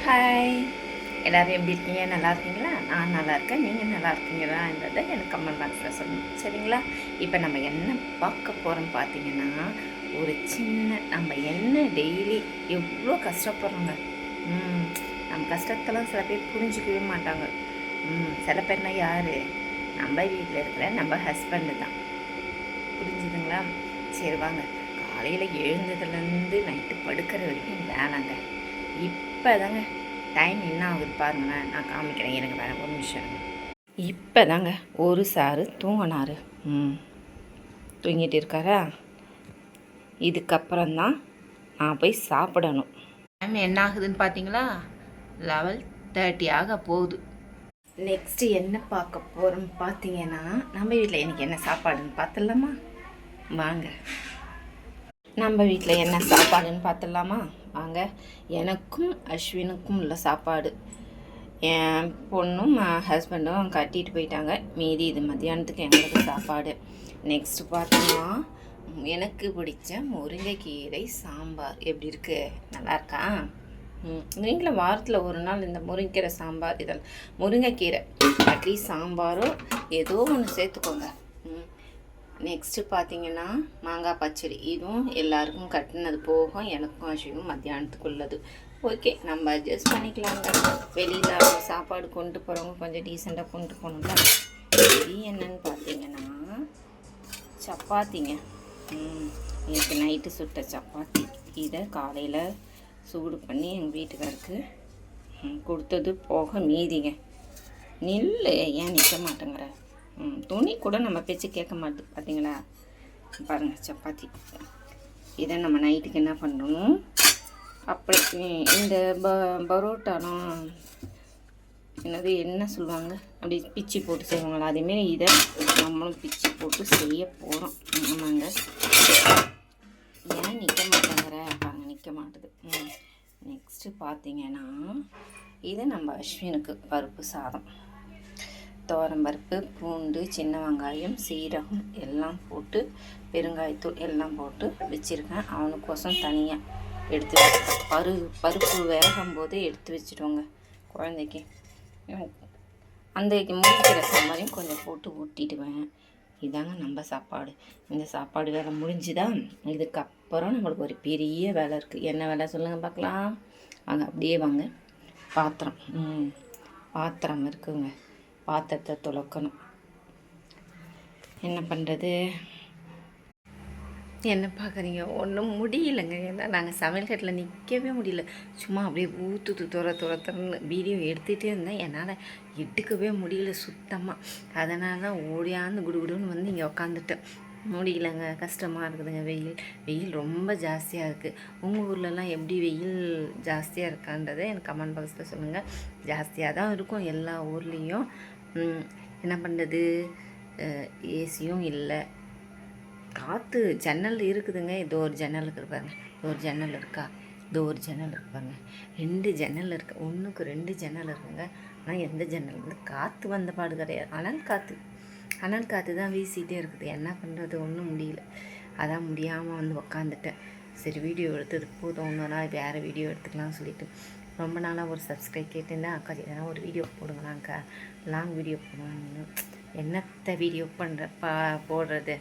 Hi, எல்லோரும் எப்படி இருக்கீங்க? நல்லா இருக்கீங்களா? நான் நல்லா இருக்கேன். நீங்கள் நல்லா இருக்கீங்களான்றதை எனக்கு கமெண்ட் பாக்ஸில் சொல்லுங்கள், சரிங்களா? இப்போ நம்ம என்ன பார்க்க போகிறோம் பார்த்தீங்கன்னா, ஒரு சின்ன நம்ம என்ன டெய்லி எவ்வளோ கஷ்டப்படுறோங்க. நம்ம கஷ்டத்தெல்லாம் சில பேர் புரிஞ்சிக்கவே மாட்டாங்க. சில பேர்னா யார்? நம்ம வீட்டில் இருக்கிற நம்ம ஹஸ்பண்டு தான். புரிஞ்சுதுங்களா? சரி வாங்க, காலையில் எழுந்ததுலேருந்து நைட்டு படுக்கிற வரைக்கும் வேணாங்க. இப்போ தாங்க டைம் என்ன ஆகுது பாருங்களேன், நான் காமிக்கிறேன். எனக்கு வேறு ஒரு நிமிஷம். இப்போ தாங்க ஒரு சாரு தூங்கினார். தூங்கிட்டு இருக்காரா? இதுக்கப்புறம்தான் நான் போய் சாப்பிடணும். டைம் என்ன ஆகுதுன்னு பார்த்தீங்களா? 11:30 ஆக போகுது. நெக்ஸ்ட்டு என்ன பார்க்க போகிறோம் பார்த்தீங்கன்னா, நம்ம வீட்டில் எனக்கு என்ன சாப்பாடுன்னு பார்த்துடலாமா? வாங்க, நம்ம வீட்டில் என்ன சாப்பாடுன்னு பார்த்துடலாமா? வாங்க. எனக்கும் அஸ்வினுக்கும் உள்ள சாப்பாடு. என் பொண்ணும் ஹஸ்பண்டும் கட்டிட்டு போயிட்டாங்க. மீதி இது மத்தியானத்துக்கு எங்களுக்கு சாப்பாடு. நெக்ஸ்ட்டு பார்த்தீங்கன்னா, எனக்கு பிடிச்ச முருங்கைக்கீரை சாம்பார். எப்படி இருக்குது? நல்லா இருக்கா? நீங்களும் வாரத்தில் ஒரு நாள் இந்த முருங்கைக்கீரை சாம்பார், இதெல்லாம் முருங்கைக்கீரை அட்லீஸ்ட் சாம்பாரோ ஏதோ ஒன்று சேர்த்துக்கோங்க. நெக்ஸ்ட்டு பார்த்தீங்கன்னா, மாங்காய் பச்சடி. இதுவும் எல்லாருக்கும் கட்டினது போக எனக்கும் அஸ்வினும் மத்தியானத்துக்குள்ளது. ஓகே, நம்ம அட்ஜஸ்ட் பண்ணிக்கலாங்க. வெளியில் சாப்பாடு கொண்டு போகிறவங்க கொஞ்சம் டீசெண்டாக கொண்டு போகணும்ல. இது என்னன்னு பார்த்தீங்கன்னா, சப்பாத்திங்க. எனக்கு நைட்டு சுட்ட சப்பாத்தி. இதை காலையில் சூடு பண்ணி எங்கள் வீட்டுக்காருக்கு கொடுத்தது போக மீதிங்க. நில்லு, ஏன் நிற்க மாட்டேங்கிற? துணி கூட நம்ம பேச்சு கேட்க மாட்டேது, பார்த்தீங்களா? பாருங்கள் சப்பாத்தி. இதை நம்ம நைட்டுக்கு என்ன பண்ணணும், அப்படி இந்த பரோட்டாலாம் என்னது என்ன சொல்லுவாங்க, அப்படி பிச்சு போட்டு செய்வாங்களா, அதேமாரி இதை நம்மளும் பிச்சு போட்டு செய்ய போகிறோம். ஆமாங்க. ஏன் நிற்க மாட்டேங்கிற? பாருங்கள், நிற்க மாட்டுது. நெக்ஸ்ட்டு பார்த்தீங்கன்னா, இது நம்ம அஸ்வினுக்கு பருப்பு சாதம். துவரம்பருப்பு, பூண்டு, சின்ன வெங்காயம், சீரகம் எல்லாம் போட்டு, பெருங்காயத்தூள் எல்லாம் போட்டு வச்சுருக்கேன். அவனுக்கோசம் தனியாக எடுத்து பருப்பு வேகும் போது எடுத்து வச்சுடுவோங்க குழந்தைக்கு. அந்த முருங்கைக்கீரை சாம்பாரையும் கொஞ்சம் போட்டு ஊட்டிடுவேன். இதாங்க நம்ம சாப்பாடு. இந்த சாப்பாடு வேலை முடிஞ்சுதான். இதுக்கப்புறம் நம்மளுக்கு ஒரு பெரிய வேலை இருக்குது. என்ன வேலை சொல்லுங்கள் பார்க்கலாம். வாங்க, அப்படியே வாங்க. பாத்திரம் இருக்குங்க. பாத்திரத்தை துலக்கணும். என்ன பண்ணுறது? என்ன பார்க்குறீங்க? ஒன்றும் முடியலைங்க. ஏன்னா நாங்கள் சமையல் கட்டில் நிற்கவே முடியல. சும்மா அப்படியே ஊற்றுது துரத்துன்னு வீடியோ எடுத்துகிட்டே இருந்தேன். என்னால் எடுக்கவே முடியல சுத்தமாக. அதனால தான் ஓடியாந்து குடுகுடுன்னு வந்து இங்கே உக்காந்துட்டேன். முடியலைங்க, கஷ்டமாக இருக்குதுங்க. வெயில் ரொம்ப ஜாஸ்தியாக இருக்குது. உங்கள் ஊர்லலாம் எப்படி வெயில் ஜாஸ்தியாக இருக்கான்றதை எனக்கு கமெண்ட் பாக்ஸில் சொல்லுங்கள். ஜாஸ்தியாக தான் இருக்கும் எல்லா ஊர்லேயும். என்ன பண்ணுறது, ஏசியும் இல்லை. காற்று ஜன்னல் இருக்குதுங்க. இதோ ஒரு ஜன்னல் இருக்குது பாருங்க. இதோ ஒரு ஜன்னல் இருக்கா? இதோ ஒரு ஜன்னல் இருக்கு பாருங்க. 2 ஜன்னல் இருக்குது. ஒன்றுக்கு 2 ஜன்னல் இருக்குங்க. ஆனால் எந்த ஜன்னல் வந்து காற்று வந்த பாடு கிடையாது. அனல் காற்று தான் வீசிகிட்டே இருக்குது. என்ன பண்ணுறது, ஒன்றும் முடியல. அதான் முடியாமல் வந்து உக்காந்துட்டேன். சரி, வீடியோ எடுத்தது போதும், இன்னொரு நாள் வேறு வீடியோ எடுத்துக்கலாம்னு சொல்லிட்டு. ரொம்ப நாளாக ஒரு சப்ஸ்கிரைப் கேட்டிருந்தேன். அக்கா எதனா ஒரு வீடியோ போடுங்களாங்க்கா, லாங் வீடியோ போடுவாங்க. என்னத்தை வீடியோ போடுறது?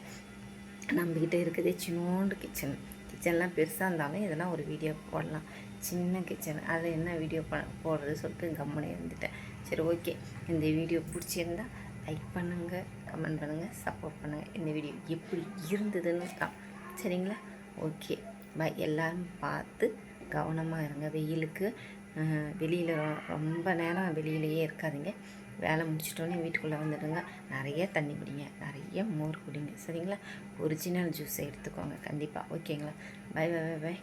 நம்மக்கிட்ட இருக்குது சின்னோண்டு கிச்சன்லாம் பெருசாக இருந்தாலும் இதெல்லாம் ஒரு வீடியோ போடலாம். சின்ன கிச்சன், அதில் என்ன வீடியோ போடுறது சொல்லிட்டு கம்முனே இருந்துட்டேன். சரி, ஓகே. இந்த வீடியோ பிடிச்சிருந்தா லைக் பண்ணுங்கள், கமெண்ட் பண்ணுங்கள், சப்போர்ட் பண்ணுங்கள். இந்த வீடியோ எப்படி இருந்ததுன்னு சரிங்களா? ஓகே, பாய். எல்லோரும் பார்த்து கவனமாக இருங்க. வெயிலுக்கு வெளியில் ரொம்ப நேரம் வெளியிலேயே இருக்காதீங்க. வேலை முடிச்சிட்டோன்னே வீட்டுக்குள்ளே வந்துடுங்க. நிறைய தண்ணி குடிங்க, நிறைய மோர் குடிங்க, சரிங்களா? ஒரிஜினல் ஜூஸை எடுத்துக்கோங்க கண்டிப்பாக. ஓகேங்களா? Bye bye bye by.